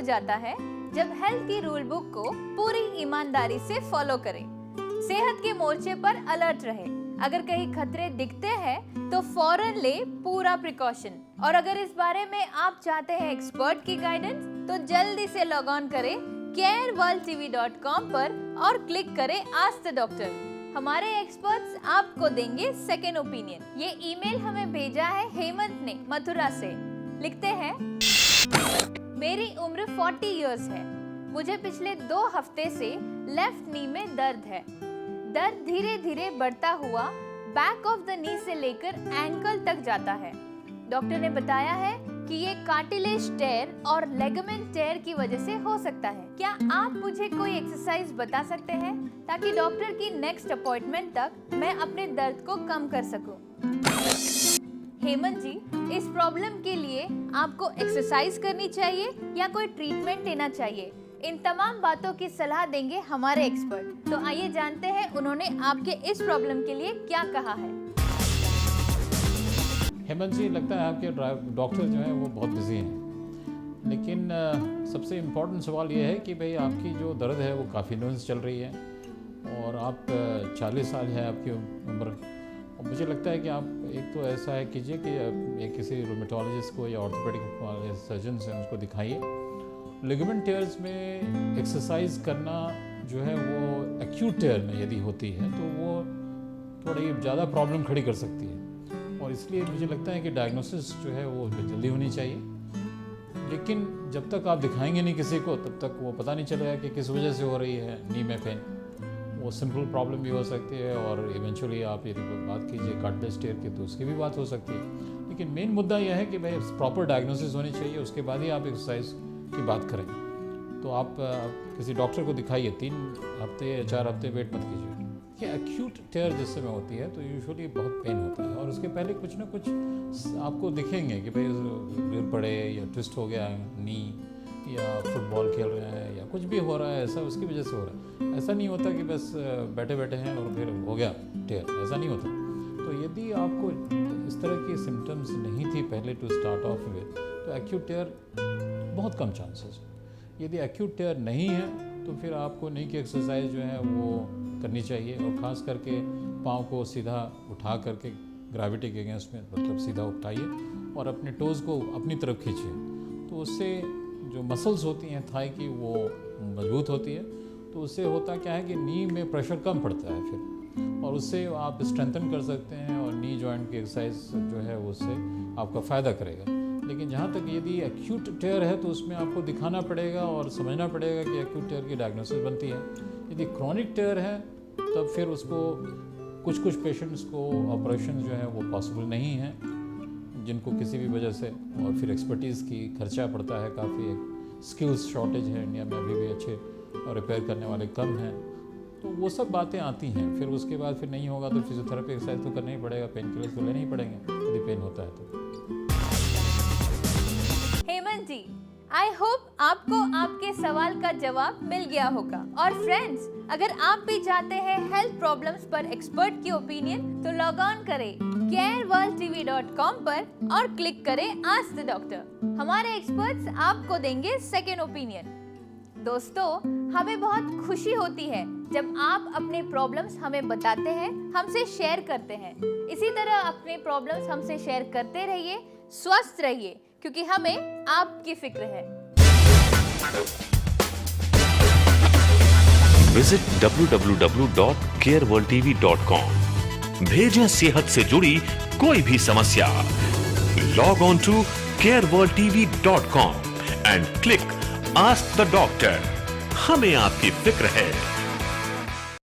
जाता है जब हेल्थ की रूल बुक को पूरी ईमानदारी से फॉलो करें। सेहत के मोर्चे पर अलर्ट रहे। अगर कहीं खतरे दिखते हैं तो फौरन ले पूरा प्रिकॉशन। और अगर इस बारे में आप चाहते हैं एक्सपर्ट की गाइडेंस तो जल्दी से लॉग ऑन करें careworldtv.com पर और क्लिक करें आस्क द डॉक्टर। हमारे एक्सपर्ट्स आपको देंगे सेकेंड ओपिनियन। ये ईमेल हमें भेजा है हेमंत ने मथुरा से। लिखते हैं, मेरी उम्र 40 इयर्स है। मुझे पिछले 2 हफ्ते से लेफ्ट नी में दर्द है। दर्द धीरे धीरे बढ़ता हुआ बैक ऑफ द नी से लेकर एंकल तक जाता है। डॉक्टर ने बताया है कि ये कार्टिलेज टेयर और लेगामेंट टेयर की वजह से हो सकता है। क्या आप मुझे कोई एक्सरसाइज बता सकते हैं ताकि डॉक्टर की नेक्स्ट अपॉइंटमेंट तक मैं अपने दर्द को कम कर सकूं? हेमंत जी, इस प्रॉब्लम के लिए आपको एक्सरसाइज करनी चाहिए या कोई ट्रीटमेंट लेना चाहिए? इन तमाम बातों की सलाह देंगे हमारे एक्सपर्ट। तो आइए जानते हैं उन्होंने आपके इस प्रॉब्लम के लिए क्या कहा है। हेमंत जी, लगता है आपके डॉक्टर जो हैं वो बहुत बिजी हैं, लेकिन सबसे इम्पोर्टेंट सवाल ये है कि भाई आपकी जो दर्द है वो काफ़ी दिनों से चल रही है और आप 40 साल है आपकी उम्र। और मुझे लगता है कि आप एक तो ऐसा है कीजिए कि एक किसी रोमेटोलॉजिस्ट को या ऑर्थोपेडिक सर्जन से उसको दिखाइए। लिगामेंट टेयर्स में एक्सरसाइज करना जो है वो एक्यूट टेयर में यदि होती है तो वो थोड़ी ज़्यादा प्रॉब्लम खड़ी कर सकती है और इसलिए मुझे लगता है कि डायग्नोसिस जो है वो जल्दी होनी चाहिए। लेकिन जब तक आप दिखाएंगे नहीं किसी को तब तक वो पता नहीं चलेगा कि किस वजह से हो रही है नी में पेन। वो सिंपल प्रॉब्लम भी हो सकती है और इवेंचुअली आप यदि बात कीजिए कार्टिलेज टेयर की तो उसकी भी बात हो सकती है। लेकिन मेन मुद्दा यह है कि भाई प्रॉपर डायग्नोसिस होनी चाहिए, उसके बाद ही आप एक्सरसाइज की बात करें। तो आप किसी डॉक्टर को दिखाइए। 3 हफ्ते या 4 हफ्ते वेट मत कीजिए। कि एक्यूट टेयर जिस समय होती है तो यूजुअली बहुत पेन होता है और उसके पहले कुछ ना कुछ आपको दिखेंगे कि भाई गिर पड़े या ट्विस्ट हो गया नी या फुटबॉल खेल रहे हैं या कुछ भी हो रहा है, ऐसा उसकी वजह से हो रहा है। ऐसा नहीं होता कि बस बैठे बैठे हैं और फिर हो गया टेयर, ऐसा नहीं होता। तो यदि आपको इस तरह की सिम्टम्स नहीं थी पहले टू स्टार्ट ऑफ विद तो एक्यूट टेयर बहुत कम चांसेस है। यदि एक्यूट टेयर नहीं है तो फिर आपको नी की एक्सरसाइज जो है वो करनी चाहिए और ख़ास करके पाँव को सीधा उठा करके ग्रेविटी के अगेंस्ट में मतलब सीधा उठाइए और अपने टोज़ को अपनी तरफ खींचिए। तो उससे जो मसल्स होती हैं थाई की वो मजबूत होती है। तो उससे होता क्या है कि नी में प्रेशर कम पड़ता है फिर और उससे आप स्ट्रेंथन कर सकते हैं और नी जॉइंट की एक्सरसाइज जो है उससे आपका फ़ायदा करेगा। लेकिन जहाँ तक यदि एक्यूट टेयर है तो उसमें आपको दिखाना पड़ेगा और समझना पड़ेगा कि एक्यूट टेयर की डायग्नोसिस बनती है। यदि क्रॉनिक टेयर है तब फिर उसको कुछ पेशेंट्स को ऑपरेशन जो है वो पॉसिबल नहीं है जिनको किसी भी वजह से, और फिर एक्सपर्टीज़ की खर्चा पड़ता है काफ़ी, स्किल्स शॉर्टेज है इंडिया में अभी भी, अच्छे रिपेयर करने वाले कम हैं। तो वो सब बातें आती हैं। फिर उसके बाद फिर नहीं होगा तो फिजियोथेरेपी एक्सरसाइज तो करना ही पड़ेगा, पेन किलर्स तो लेने ही पड़ेंगे यदि पेन होता है तो। हेमंत जी, आई होप आपको आपके सवाल का जवाब मिल गया होगा। और फ्रेंड्स, अगर आप भी चाहते हैं हेल्थ प्रॉब्लम्स पर एक्सपर्ट की ओपिनियन तो लॉग ऑन करें careworldtv.com पर और क्लिक करें आस्क द डॉक्टर। हमारे एक्सपर्ट्स आपको देंगे सेकेंड ओपिनियन। दोस्तों, हमें बहुत खुशी होती है जब आप अपने प्रॉब्लम्स हमें बताते हैं, हमसे शेयर करते हैं। इसी तरह अपने प्रॉब्लम्स हमसे शेयर करते रहिए, स्वस्थ रहिए, क्योंकि हमें आपकी फिक्र है। Visit www.careworldtv.com। भेजें सेहत से जुड़ी कोई भी समस्या। Log on to careworldtv.com and click ask the doctor. हमें आपकी फिक्र है।